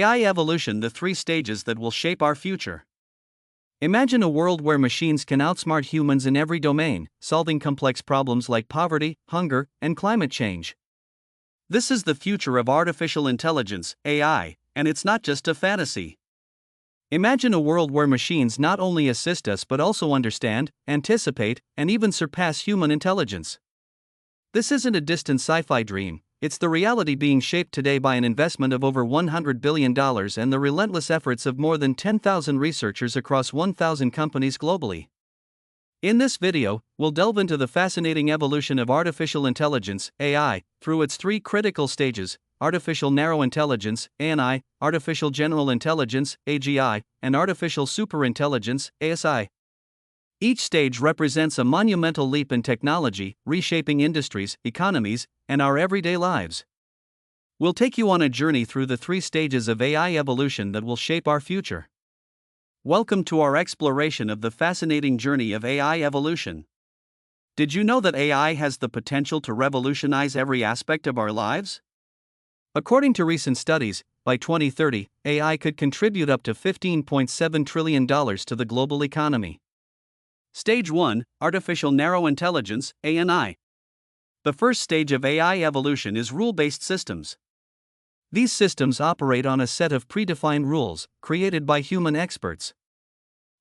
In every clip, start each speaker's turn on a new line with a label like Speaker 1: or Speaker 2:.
Speaker 1: AI evolution: the three stages that will shape our future. Imagine a world where machines can outsmart humans in every domain, solving complex problems like poverty, hunger, and climate change. This is the future of artificial intelligence, AI, and it's not just a fantasy. Imagine a world where machines not only assist us but also understand, anticipate, and even surpass human intelligence. This isn't a distant sci-fi dream, it's the reality being shaped today by an investment of over $100 billion and the relentless efforts of more than 10,000 researchers across 1,000 companies globally. In this video, we'll delve into the fascinating evolution of artificial intelligence, AI, through its three critical stages: artificial narrow intelligence, ANI, artificial general intelligence, AGI, and artificial superintelligence, ASI. Each stage represents a monumental leap in technology, reshaping industries, economies, and our everyday lives. We'll take you on a journey through the three stages of AI evolution that will shape our future. Welcome to our exploration of the fascinating journey of AI evolution. Did you know that AI has the potential to revolutionize every aspect of our lives? According to recent studies, by 2030, AI could contribute up to $15.7 trillion to the global economy. Stage 1: Artificial Narrow Intelligence, ANI. The first stage of AI evolution is rule-based systems. These systems operate on a set of predefined rules, created by human experts.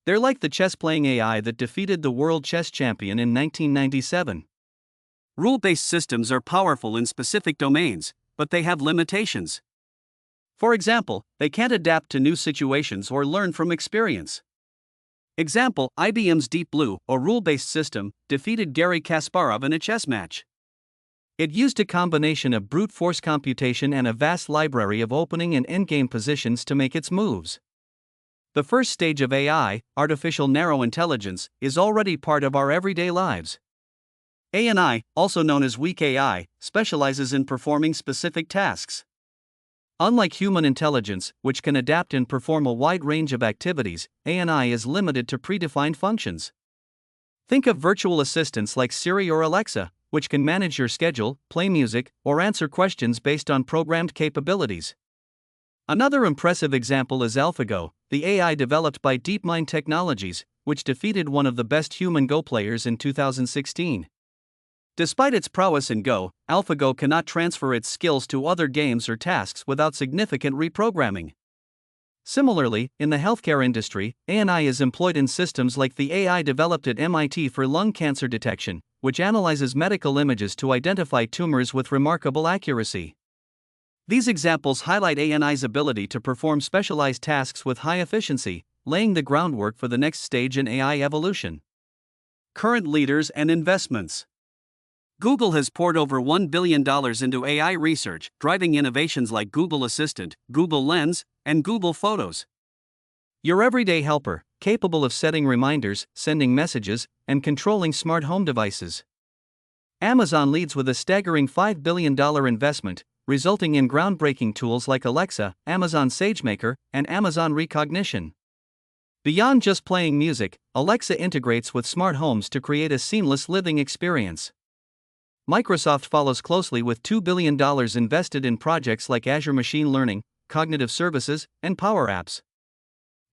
Speaker 1: They're like the chess-playing AI that defeated the world chess champion in 1997. Rule-based systems are powerful in specific domains, but they have limitations. For example, they can't adapt to new situations or learn from experience. Example: IBM's Deep Blue, a rule-based system, defeated Garry Kasparov in a chess match. It used a combination of brute force computation and a vast library of opening and endgame positions to make its moves. The first stage of AI, artificial narrow intelligence, is already part of our everyday lives. ANI, also known as weak AI, specializes in performing specific tasks. Unlike human intelligence, which can adapt and perform a wide range of activities, ANI is limited to predefined functions. Think of virtual assistants like Siri or Alexa, which can manage your schedule, play music, or answer questions based on programmed capabilities. Another impressive example is AlphaGo, the AI developed by DeepMind Technologies, which defeated one of the best human Go players in 2016. Despite its prowess in Go, AlphaGo cannot transfer its skills to other games or tasks without significant reprogramming. Similarly, in the healthcare industry, ANI is employed in systems like the AI developed at MIT for lung cancer detection, which analyzes medical images to identify tumors with remarkable accuracy. These examples highlight ANI's ability to perform specialized tasks with high efficiency, laying the groundwork for the next stage in AI evolution. Current leaders and investments. Google has poured over $1 billion into AI research, driving innovations like Google Assistant, Google Lens, and Google Photos. Your everyday helper, capable of setting reminders, sending messages, and controlling smart home devices. Amazon leads with a staggering $5 billion investment, resulting in groundbreaking tools like Alexa, Amazon SageMaker, and Amazon Rekognition. Beyond just playing music, Alexa integrates with smart homes to create a seamless living experience. Microsoft follows closely with $2 billion invested in projects like Azure Machine Learning, Cognitive Services, and Power Apps,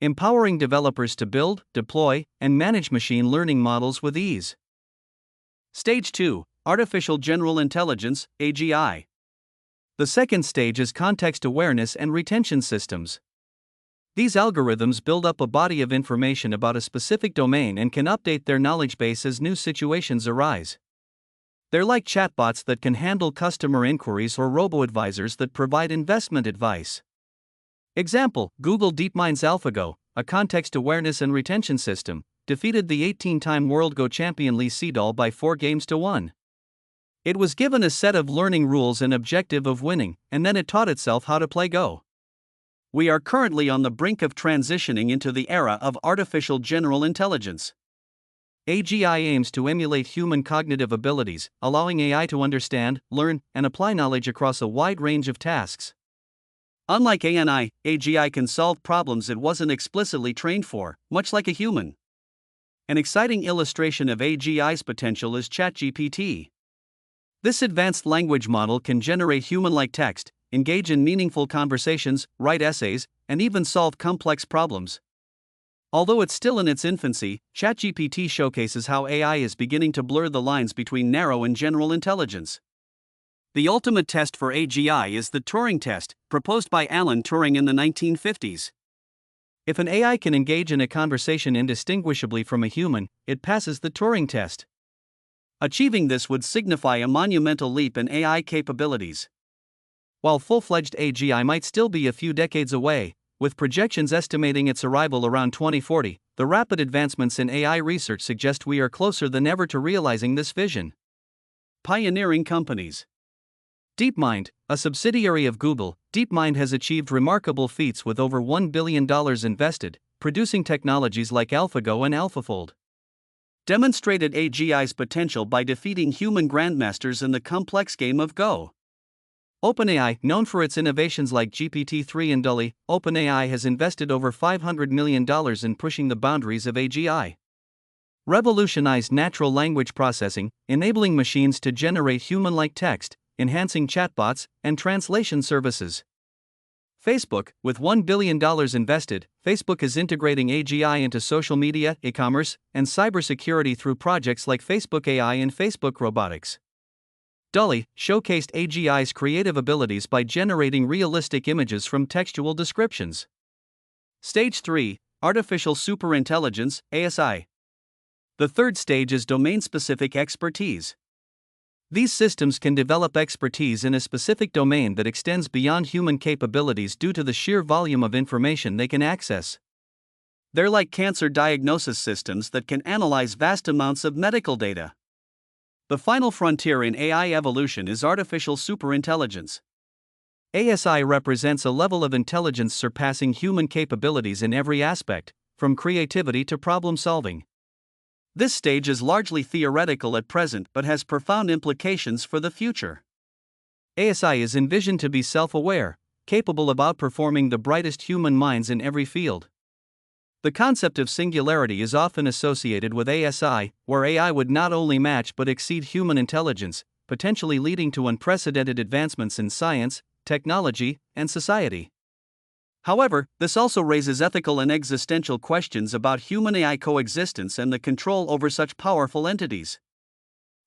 Speaker 1: empowering developers to build, deploy, and manage machine learning models with ease. Stage 2: Artificial General Intelligence, AGI. The second stage is context awareness and retention systems. These algorithms build up a body of information about a specific domain and can update their knowledge base as new situations arise. They're like chatbots that can handle customer inquiries or robo-advisors that provide investment advice. Example: Google DeepMind's AlphaGo, a context awareness and retention system, defeated the 18-time world Go champion Lee Sedol by 4-1. It was given a set of learning rules and objective of winning, and then it taught itself how to play Go. We are currently on the brink of transitioning into the era of artificial general intelligence. AGI aims to emulate human cognitive abilities, allowing AI to understand, learn, and apply knowledge across a wide range of tasks. Unlike ANI, AGI can solve problems it wasn't explicitly trained for, much like a human. An exciting illustration of AGI's potential is ChatGPT. This advanced language model can generate human-like text, engage in meaningful conversations, write essays, and even solve complex problems. Although it's still in its infancy, ChatGPT showcases how AI is beginning to blur the lines between narrow and general intelligence. The ultimate test for AGI is the Turing test, proposed by Alan Turing in the 1950s. If an AI can engage in a conversation indistinguishably from a human, it passes the Turing test. Achieving this would signify a monumental leap in AI capabilities. While full-fledged AGI might still be a few decades away, with projections estimating its arrival around 2040, the rapid advancements in AI research suggest we are closer than ever to realizing this vision. Pioneering companies. DeepMind, a subsidiary of Google, DeepMind has achieved remarkable feats with over $1 billion invested, producing technologies like AlphaGo and AlphaFold. Demonstrated AGI's potential by defeating human grandmasters in the complex game of Go. OpenAI, known for its innovations like GPT-3 and DALL-E, OpenAI has invested over $500 million in pushing the boundaries of AGI. Revolutionized natural language processing, enabling machines to generate human-like text, enhancing chatbots, and translation services. Facebook, with $1 billion invested, Facebook is integrating AGI into social media, e-commerce, and cybersecurity through projects like Facebook AI and Facebook Robotics. DALL-E showcased AGI's creative abilities by generating realistic images from textual descriptions. Stage 3, Artificial Superintelligence, ASI. The third stage is domain-specific expertise. These systems can develop expertise in a specific domain that extends beyond human capabilities due to the sheer volume of information they can access. They're like cancer diagnosis systems that can analyze vast amounts of medical data. The final frontier in AI evolution is artificial superintelligence. ASI represents a level of intelligence surpassing human capabilities in every aspect, from creativity to problem solving. This stage is largely theoretical at present but has profound implications for the future. ASI is envisioned to be self-aware, capable of outperforming the brightest human minds in every field. The concept of singularity is often associated with ASI, where AI would not only match but exceed human intelligence, potentially leading to unprecedented advancements in science, technology, and society. However, this also raises ethical and existential questions about human-AI coexistence and the control over such powerful entities.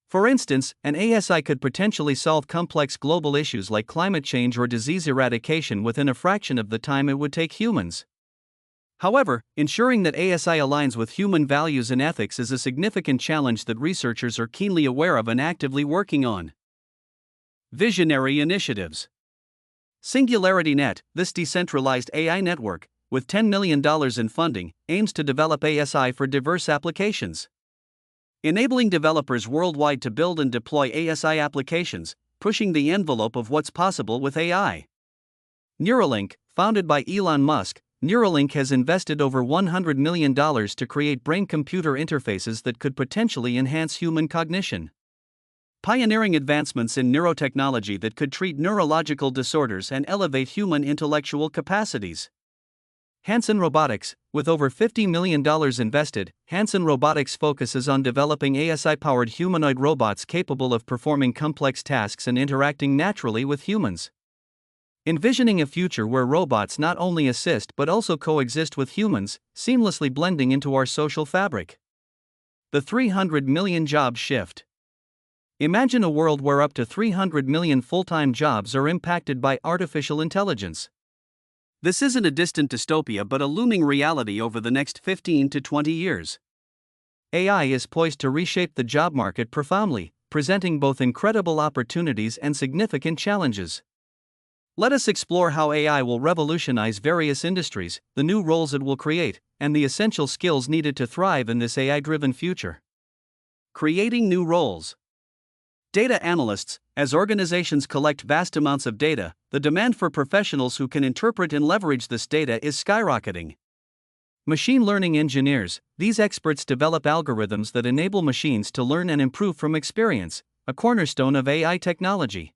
Speaker 1: For instance, an ASI could potentially solve complex global issues like climate change or disease eradication within a fraction of the time it would take humans. However, ensuring that ASI aligns with human values and ethics is a significant challenge that researchers are keenly aware of and actively working on. Visionary initiatives. SingularityNet, this decentralized AI network, with $10 million in funding, aims to develop ASI for diverse applications. Enabling developers worldwide to build and deploy ASI applications, pushing the envelope of what's possible with AI. Neuralink, founded by Elon Musk, Neuralink has invested over $100 million to create brain-computer interfaces that could potentially enhance human cognition. Pioneering advancements in neurotechnology that could treat neurological disorders and elevate human intellectual capacities. Hanson Robotics, with over $50 million invested, Hanson Robotics focuses on developing ASI-powered humanoid robots capable of performing complex tasks and interacting naturally with humans. Envisioning a future where robots not only assist but also coexist with humans, seamlessly blending into our social fabric. The 300 million job shift. Imagine a world where up to 300 million full-time jobs are impacted by artificial intelligence. This isn't a distant dystopia but a looming reality over the next 15 to 20 years. AI is poised to reshape the job market profoundly, presenting both incredible opportunities and significant challenges. Let us explore how AI will revolutionize various industries, the new roles it will create, and the essential skills needed to thrive in this AI-driven future. Creating new roles. Data analysts. As organizations collect vast amounts of data, the demand for professionals who can interpret and leverage this data is skyrocketing. Machine learning engineers. These experts develop algorithms that enable machines to learn and improve from experience, a cornerstone of AI technology.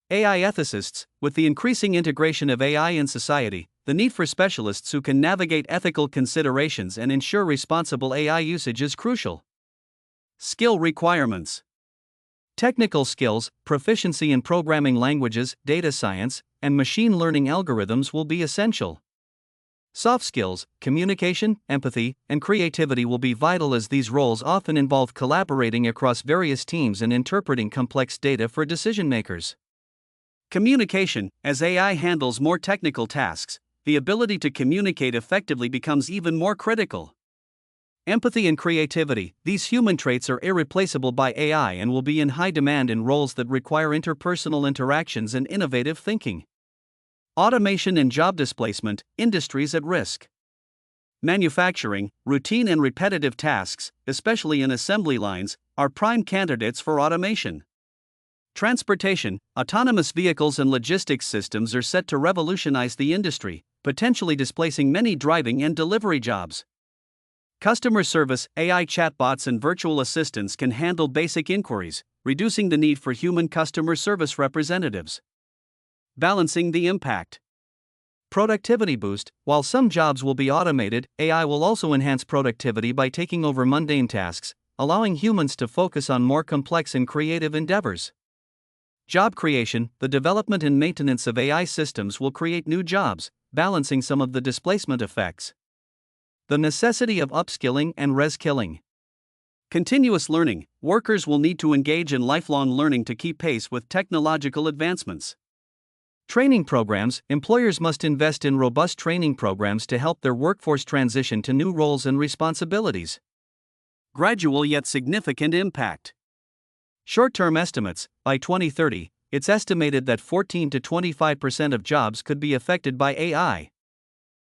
Speaker 1: AI ethicists. With the increasing integration of AI in society, the need for specialists who can navigate ethical considerations and ensure responsible AI usage is crucial. Skill requirements. Technical skills, proficiency in programming languages, data science, and machine learning algorithms will be essential. Soft skills, communication, empathy, and creativity will be vital as these roles often involve collaborating across various teams and interpreting complex data for decision makers. Communication, as AI handles more technical tasks, the ability to communicate effectively becomes even more critical. Empathy and creativity, these human traits are irreplaceable by AI and will be in high demand in roles that require interpersonal interactions and innovative thinking. Automation and job displacement, industries at risk. Manufacturing, routine and repetitive tasks, especially in assembly lines, are prime candidates for automation. Transportation, autonomous vehicles and logistics systems are set to revolutionize the industry, potentially displacing many driving and delivery jobs. Customer service, AI chatbots and virtual assistants can handle basic inquiries, reducing the need for human customer service representatives. Balancing the impact. Productivity boost, while some jobs will be automated, AI will also enhance productivity by taking over mundane tasks, allowing humans to focus on more complex and creative endeavors. Job creation, the development and maintenance of AI systems will create new jobs, balancing some of the displacement effects. The necessity of upskilling and reskilling. Continuous learning, workers will need to engage in lifelong learning to keep pace with technological advancements. Training programs, employers must invest in robust training programs to help their workforce transition to new roles and responsibilities. Gradual yet significant impact. Short-term estimates, by 2030, it's estimated that 14 to 25% of jobs could be affected by AI.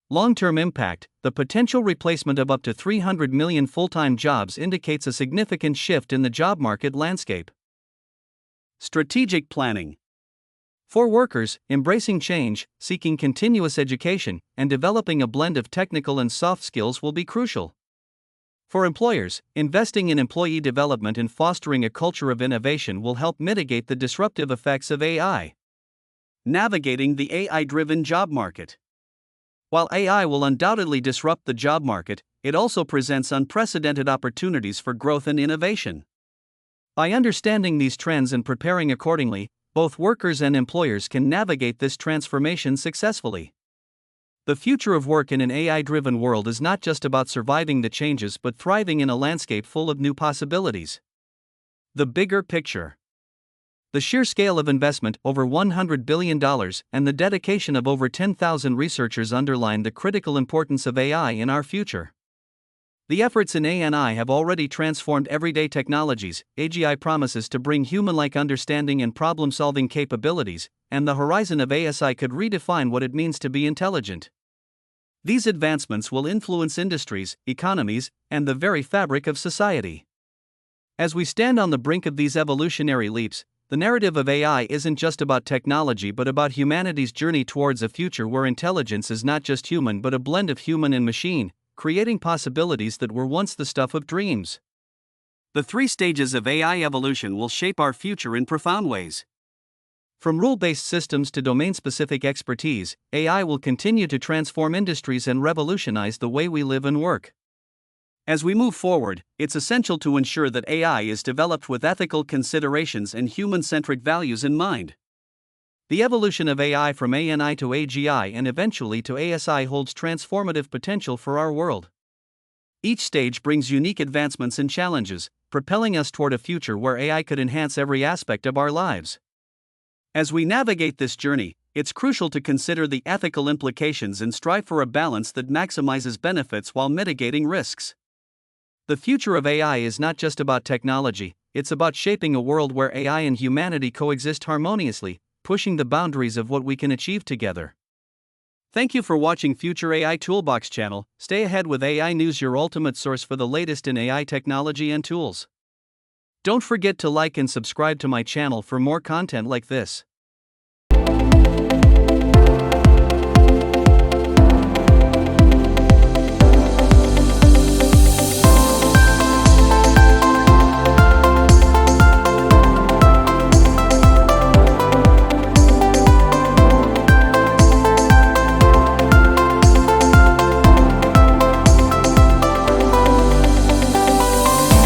Speaker 1: Long-term impact, the potential replacement of up to 300 million full-time jobs indicates a significant shift in the job market landscape. Strategic planning. For workers, embracing change, seeking continuous education, and developing a blend of technical and soft skills will be crucial. For employers, investing in employee development and fostering a culture of innovation will help mitigate the disruptive effects of AI. Navigating the AI-driven job market. While AI will undoubtedly disrupt the job market, it also presents unprecedented opportunities for growth and innovation. By understanding these trends and preparing accordingly, both workers and employers can navigate this transformation successfully. The future of work in an AI-driven world is not just about surviving the changes but thriving in a landscape full of new possibilities. The bigger picture. The sheer scale of investment, over $100 billion, and the dedication of over 10,000 researchers underline the critical importance of AI in our future. The efforts in AI have already transformed everyday technologies. AGI promises to bring human-like understanding and problem-solving capabilities, and the horizon of ASI could redefine what it means to be intelligent. These advancements will influence industries, economies, and the very fabric of society. As we stand on the brink of these evolutionary leaps, the narrative of AI isn't just about technology but about humanity's journey towards a future where intelligence is not just human but a blend of human and machine, creating possibilities that were once the stuff of dreams. The 3 stages of AI evolution will shape our future in profound ways. From rule-based systems to domain-specific expertise, AI will continue to transform industries and revolutionize the way we live and work. As we move forward, it's essential to ensure that AI is developed with ethical considerations and human-centric values in mind. The evolution of AI from ANI to AGI and eventually to ASI holds transformative potential for our world. Each stage brings unique advancements and challenges, propelling us toward a future where AI could enhance every aspect of our lives. As we navigate this journey, it's crucial to consider the ethical implications and strive for a balance that maximizes benefits while mitigating risks. The future of AI is not just about technology, it's about shaping a world where AI and humanity coexist harmoniously, pushing the boundaries of what we can achieve together. Thank you for watching Future AI Toolbox channel. Stay ahead with AI News, your ultimate source for the latest in AI technology and tools. Don't forget to like and subscribe to my channel for more content like this.